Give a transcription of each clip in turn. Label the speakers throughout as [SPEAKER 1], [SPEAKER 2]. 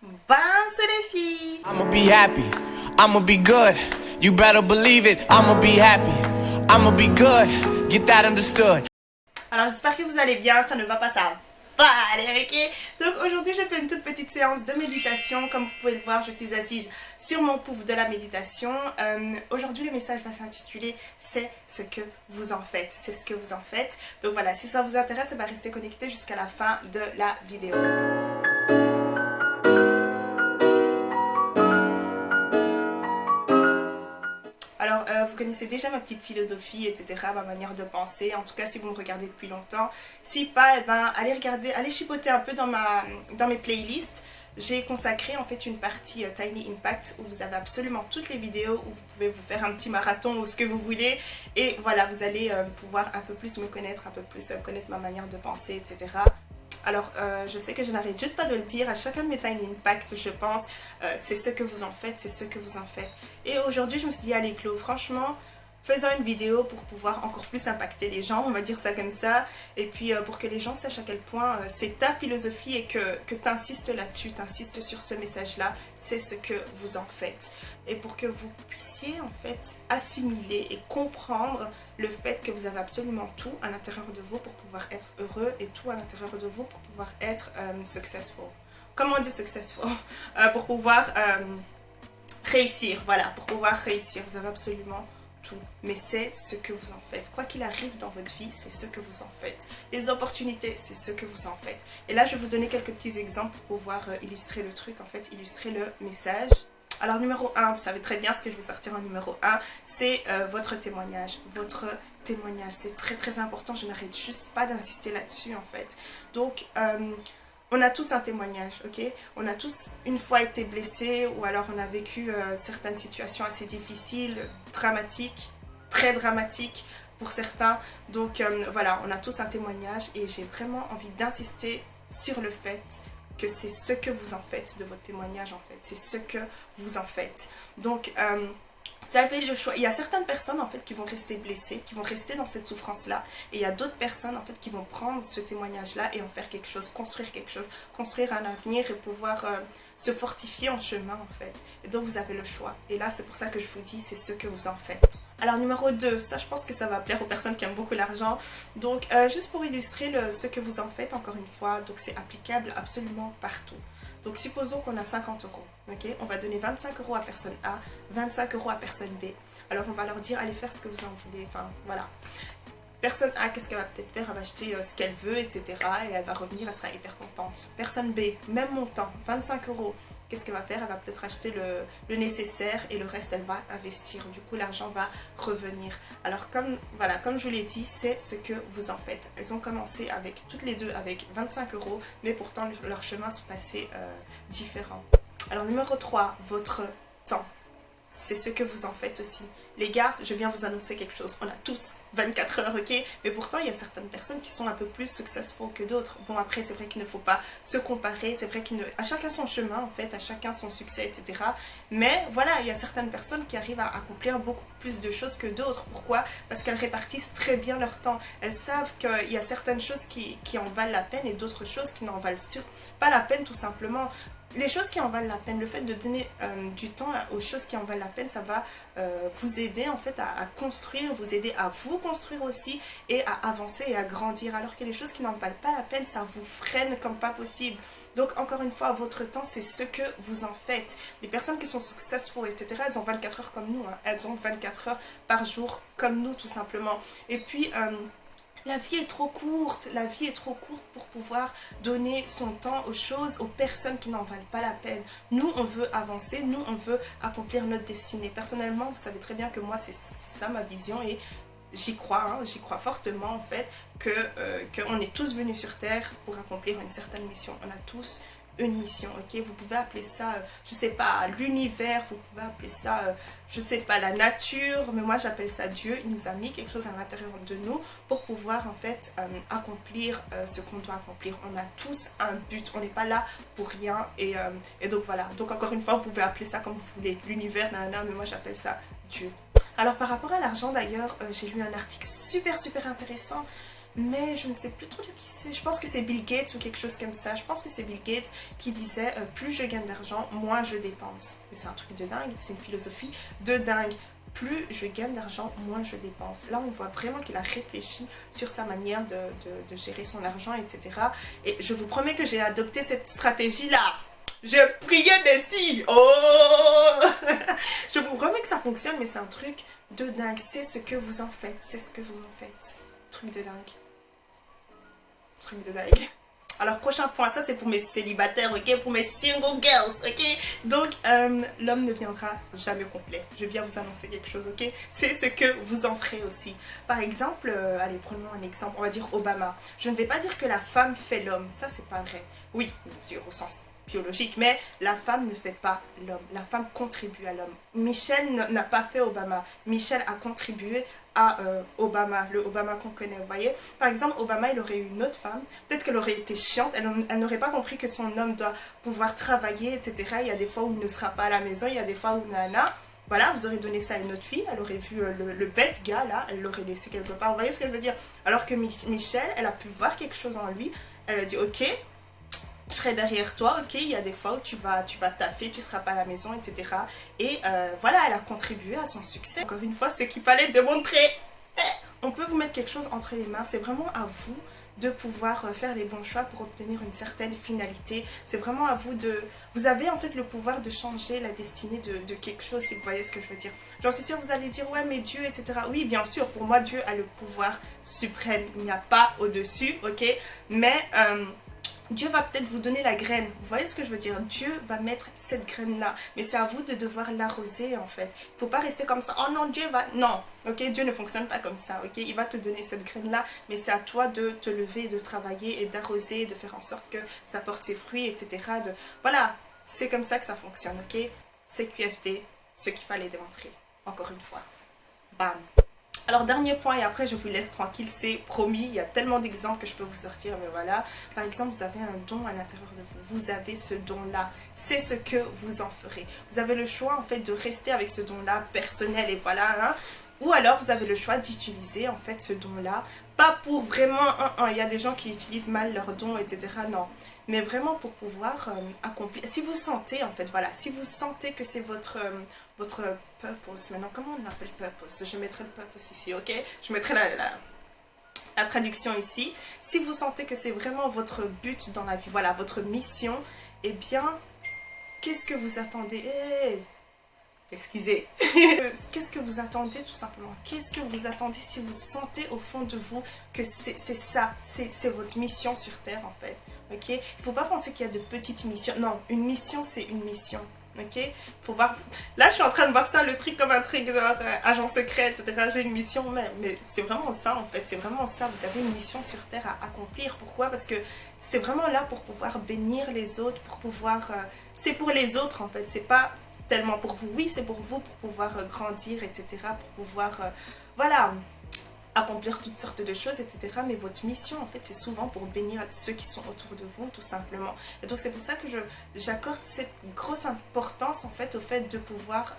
[SPEAKER 1] C'est les filles.
[SPEAKER 2] I'ma be happy, I'ma be good. You better believe it, I'ma be happy, I'ma be good. Get that understood.
[SPEAKER 1] Alors j'espère que vous allez bien, ça ne va pas, ça va aller, ok? Donc aujourd'hui je fais une toute petite séance de méditation. Comme vous pouvez le voir, je suis assise sur mon pouf de la méditation. Aujourd'hui le message va s'intituler c'est ce que vous en faites, c'est ce que vous en faites. Donc voilà, si ça vous intéresse, restez connectés jusqu'à la fin de la vidéo. Alors, vous connaissez déjà ma petite philosophie, etc., ma manière de penser. En tout cas, si vous me regardez depuis longtemps. Si pas, eh ben, allez regarder, allez chipoter un peu dans mes playlists. J'ai consacré en fait une partie Tiny Impact où vous avez absolument toutes les vidéos, où vous pouvez vous faire un petit marathon ou ce que vous voulez. Et voilà, vous allez pouvoir un peu plus me connaître, un peu plus connaître ma manière de penser, etc. Alors, je sais que je n'arrête juste pas de le dire, à chacun de mes Tiny Impact, je pense, c'est ce que vous en faites, c'est ce que vous en faites. Et aujourd'hui, je me suis dit, allez Chloé, franchement, faisons une vidéo pour pouvoir encore plus impacter les gens, on va dire ça comme ça, et puis pour que les gens sachent à quel point c'est ta philosophie et que tu insistes là-dessus, tu insistes sur ce message-là, c'est ce que vous en faites. Et pour que vous puissiez en fait assimiler et comprendre le fait que vous avez absolument tout à l'intérieur de vous pour pouvoir être heureux et tout à l'intérieur de vous pour pouvoir être successful. Comment on dit successful? Pour pouvoir réussir, voilà, pour pouvoir réussir, vous avez absolument tout, mais c'est ce que vous en faites. Quoi qu'il arrive dans votre vie, c'est ce que vous en faites. Les opportunités, c'est ce que vous en faites. Et là, je vais vous donner quelques petits exemples pour pouvoir illustrer le truc, en fait, illustrer le message. Alors, numéro 1, vous savez très bien ce que je vais sortir en numéro 1, c'est votre témoignage. Votre témoignage, c'est très très important, je n'arrête juste pas d'insister là-dessus, en fait. Donc, on a tous un témoignage, ok? On a tous une fois été blessés ou alors on a vécu certaines situations assez difficiles, dramatiques, très dramatiques pour certains. Donc voilà, on a tous un témoignage et j'ai vraiment envie d'insister sur le fait que c'est ce que vous en faites de votre témoignage en fait. C'est ce que vous en faites. Donc vous avez le choix. Il y a certaines personnes en fait qui vont rester blessées, qui vont rester dans cette souffrance-là. Et il y a d'autres personnes en fait qui vont prendre ce témoignage-là et en faire quelque chose, construire un avenir et pouvoir se fortifier en chemin en fait. Et donc vous avez le choix. Et là c'est pour ça que je vous dis c'est ce que vous en faites. Alors numéro 2, ça je pense que ça va plaire aux personnes qui aiment beaucoup l'argent. Donc juste pour illustrer ce que vous en faites encore une fois, donc c'est applicable absolument partout. Donc supposons qu'on a 50 euros, ok? On va donner 25 euros à personne A, 25 euros à personne B. Alors on va leur dire allez faire ce que vous en voulez, enfin voilà. Personne A, qu'est-ce qu'elle va peut-être faire? Elle va acheter ce qu'elle veut, etc. Et elle va revenir, elle sera hyper contente. Personne B, même montant, 25 euros. Qu'est-ce qu'elle va faire? Elle va peut-être acheter le nécessaire et le reste, elle va investir. Du coup, l'argent va revenir. Alors, comme je vous l'ai dit, c'est ce que vous en faites. Elles ont commencé avec, toutes les deux avec 25 euros, mais pourtant, leurs chemins sont assez différents. Alors, numéro 3, votre temps. C'est ce que vous en faites aussi. Les gars, je viens vous annoncer quelque chose. On a tous 24 heures, ok? Mais pourtant, il y a certaines personnes qui sont un peu plus successful que d'autres. Bon, après, c'est vrai qu'il ne faut pas se comparer. C'est vrai à chacun son chemin, en fait. À chacun son succès, etc. Mais voilà, il y a certaines personnes qui arrivent à accomplir beaucoup plus de choses que d'autres. Pourquoi? Parce qu'elles répartissent très bien leur temps. Elles savent qu'il y a certaines choses qui en valent la peine et d'autres choses qui n'en valent pas la peine, tout simplement. Les choses qui en valent la peine, le fait de donner du temps aux choses qui en valent la peine, ça va vous aider en fait à construire, vous aider à vous construire aussi et à avancer et à grandir. Alors que les choses qui n'en valent pas la peine, ça vous freine comme pas possible. Donc encore une fois, votre temps, c'est ce que vous en faites. Les personnes qui sont successful, etc., elles ont 24 heures comme nous. Hein. Elles ont 24 heures par jour comme nous, tout simplement. Et puis... la vie est trop courte, pour pouvoir donner son temps aux choses, aux personnes qui n'en valent pas la peine. Nous, on veut avancer, nous, on veut accomplir notre destinée. Personnellement, vous savez très bien que moi, c'est ça ma vision et j'y crois, hein, j'y crois fortement en fait, qu'on est tous venus sur Terre pour accomplir une certaine mission. On a tous une mission, ok? Vous pouvez appeler ça, je sais pas, l'univers, vous pouvez appeler ça, je sais pas, la nature, mais moi j'appelle ça Dieu. Il nous a mis quelque chose à l'intérieur de nous pour pouvoir en fait accomplir ce qu'on doit accomplir. On a tous un but, on n'est pas là pour rien et donc voilà. Donc encore une fois, vous pouvez appeler ça comme vous voulez, l'univers, nanana, mais moi j'appelle ça Dieu. Alors par rapport à l'argent d'ailleurs, j'ai lu un article super intéressant. mais je ne sais plus trop de qui c'est. Je pense que c'est Bill Gates ou quelque chose comme ça. Je pense que c'est Bill Gates qui disait plus je gagne d'argent, moins je dépense. Mais c'est un truc de dingue, c'est une philosophie de dingue. Plus je gagne d'argent, moins je dépense. Là, on voit vraiment qu'il a réfléchi sur sa manière de gérer son argent, etc. Et je vous promets que j'ai adopté cette stratégie-là. Je priais dessus. Oh je vous promets que ça fonctionne, mais c'est un truc de dingue. C'est ce que vous en faites. C'est ce que vous en faites. Truc de dingue. Truc de dingue. Alors, prochain point, ça c'est pour mes célibataires, ok? Pour mes single girls, ok? Donc, l'homme ne viendra jamais complet. Je viens vous annoncer quelque chose, ok? C'est ce que vous en ferez aussi. Par exemple, allez, prenons un exemple, on va dire Obama. Je ne vais pas dire que la femme fait l'homme, ça c'est pas vrai. Oui, bien sûr, au sens biologique, mais la femme ne fait pas l'homme. La femme contribue à l'homme. Michelle n'a pas fait Obama. Michelle a contribué à Obama, le Obama qu'on connaît, vous voyez. Par exemple, Obama, il aurait eu une autre femme, peut-être qu'elle aurait été chiante, elle n'aurait pas compris que son homme doit pouvoir travailler, etc. Il y a des fois où il ne sera pas à la maison, il y a des fois où nana, voilà, vous aurez donné ça à une autre fille, elle aurait vu le bête gars là, elle l'aurait laissé quelque part, vous voyez ce que je veux dire. Alors que Michelle, elle a pu voir quelque chose en lui, elle a dit ok, je serai derrière toi, ok, il y a des fois où tu vas taffer, tu seras pas à la maison, etc. Et voilà, elle a contribué à son succès. Encore une fois, ce qu'il fallait démontrer. On peut vous mettre quelque chose entre les mains, c'est vraiment à vous de pouvoir faire les bons choix pour obtenir une certaine finalité. C'est vraiment à vous de... Vous avez en fait le pouvoir de changer la destinée de quelque chose, si vous voyez ce que je veux dire. J'en suis sûre, vous allez dire, ouais, mais Dieu, etc. Oui, bien sûr, pour moi, Dieu a le pouvoir suprême. Il n'y a pas au-dessus, ok? Mais... Dieu va peut-être vous donner la graine, vous voyez ce que je veux dire? Dieu va mettre cette graine-là, mais c'est à vous de devoir l'arroser en fait. Il ne faut pas rester comme ça, oh non, Dieu va... Non, ok, Dieu ne fonctionne pas comme ça, ok? Il va te donner cette graine-là, mais c'est à toi de te lever, de travailler et d'arroser, de faire en sorte que ça porte ses fruits, etc. Voilà, c'est comme ça que ça fonctionne, ok? C'est QFD, ce qu'il fallait démontrer, encore une fois. Bam! Alors dernier point et après je vous laisse tranquille, c'est promis, il y a tellement d'exemples que je peux vous sortir, mais voilà. Par exemple, vous avez un don à l'intérieur de vous, vous avez ce don-là, c'est ce que vous en ferez. Vous avez le choix en fait de rester avec ce don-là personnel et voilà, hein. Ou alors vous avez le choix d'utiliser en fait ce don-là, pas pour vraiment, il y a des gens qui utilisent mal leur don, etc. Non, mais vraiment pour pouvoir accomplir, si vous sentez en fait, voilà, si vous sentez que c'est votre purpose, maintenant comment on l'appelle purpose? Je mettrai le purpose ici, ok? Je mettrai la traduction ici. Si vous sentez que c'est vraiment votre but dans la vie, voilà, votre mission, eh bien, qu'est-ce que vous attendez? Excusez. Qu'est-ce que vous attendez tout simplement? Qu'est-ce que vous attendez si vous sentez au fond de vous que c'est ça, c'est votre mission sur Terre en fait, ok? Il ne faut pas penser qu'il y a de petites missions. Non, une mission c'est une mission. Ok, faut voir. Là, je suis en train de voir ça, le truc comme un truc genre agent secret, etc. J'ai une mission, mais c'est vraiment ça en fait. C'est vraiment ça. Vous avez une mission sur Terre à accomplir. Pourquoi? Parce que c'est vraiment là pour pouvoir bénir les autres, pour pouvoir. C'est pour les autres en fait. C'est pas tellement pour vous. Oui, c'est pour vous, pour pouvoir grandir, etc. Pour pouvoir, voilà, accomplir toutes sortes de choses, etc. Mais votre mission, en fait, c'est souvent pour bénir ceux qui sont autour de vous, tout simplement. Et donc, c'est pour ça que j'accorde cette grosse importance, en fait, au fait de pouvoir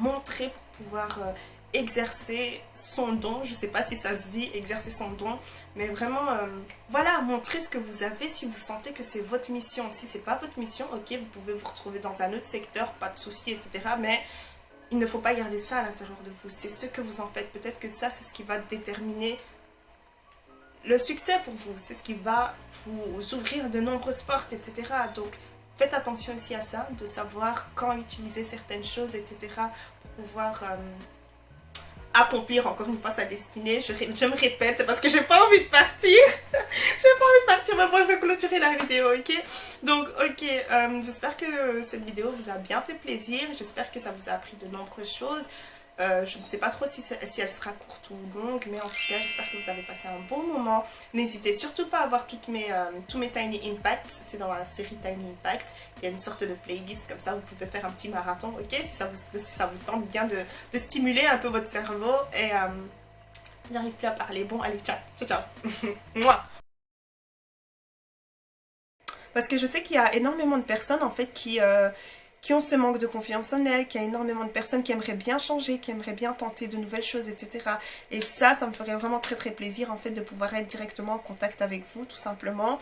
[SPEAKER 1] montrer, pour pouvoir exercer son don. Je ne sais pas si ça se dit, exercer son don, mais vraiment, voilà, montrer ce que vous avez si vous sentez que c'est votre mission. Si ce n'est pas votre mission, ok, vous pouvez vous retrouver dans un autre secteur, pas de souci, etc. Mais il ne faut pas garder ça à l'intérieur de vous. C'est ce que vous en faites. Peut-être que ça, c'est ce qui va déterminer le succès pour vous. C'est ce qui va vous ouvrir de nombreuses portes, etc. Donc, faites attention aussi à ça, de savoir quand utiliser certaines choses, etc. pour pouvoir accomplir encore une fois sa destinée. Je me répète, c'est parce que j'ai pas envie de partir. J'ai pas envie de partir, mais moi je vais clôturer la vidéo, ok? Donc, ok, j'espère que cette vidéo vous a bien fait plaisir. J'espère que ça vous a appris de nombreuses choses. Je ne sais pas trop si elle sera courte ou longue, mais en tout cas j'espère que vous avez passé un bon moment. N'hésitez surtout pas à voir tous mes Tiny Impacts, c'est dans la série Tiny Impact. Il y a une sorte de playlist comme ça, vous pouvez faire un petit marathon, ok, si ça vous tente bien de stimuler un peu votre cerveau. Et j'arrive plus à parler, bon allez, ciao, ciao, ciao. Mouah. Parce que je sais qu'il y a énormément de personnes en fait qui qui ont ce manque de confiance en elles, qu'il y a énormément de personnes qui aimeraient bien changer, qui aimeraient bien tenter de nouvelles choses, etc. Et ça me ferait vraiment très très plaisir en fait de pouvoir être directement en contact avec vous tout simplement.